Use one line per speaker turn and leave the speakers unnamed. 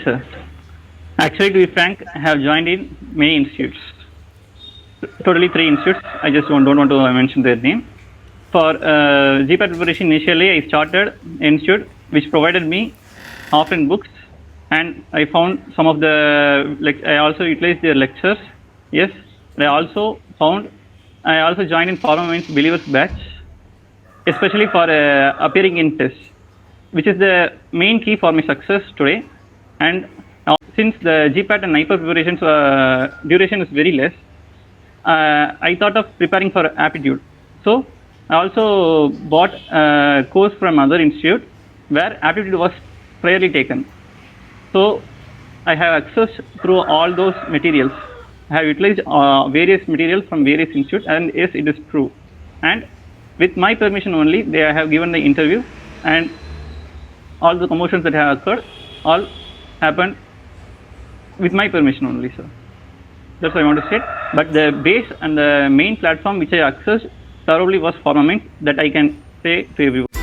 sir. Actually, to be frank, I have joined in many institutes. Totally 3 institutes. I just don't want to mention their name. For Gpat preparation, initially I started an institute which provided me offline books, and I found some of the I also utilized their lectures. Yes, I also joined in Pharmaminds Believers batch, especially for appearing in tests, which is the main key for my success today. And since the Gpat and NIPER preparations duration is very less, I thought of preparing for aptitude. So I also bought a course from other institute where aptitude was priorly taken. So I have access through all those materials. I have utilized various materials from various institutes, and yes, it is true. And with my permission only, they have given the interview, and all the promotions that have occurred all happened with my permission only, sir. That's what I want to say. But the base and the main platform which I accessed thoroughly was Pharmaminds, that I can say to everyone.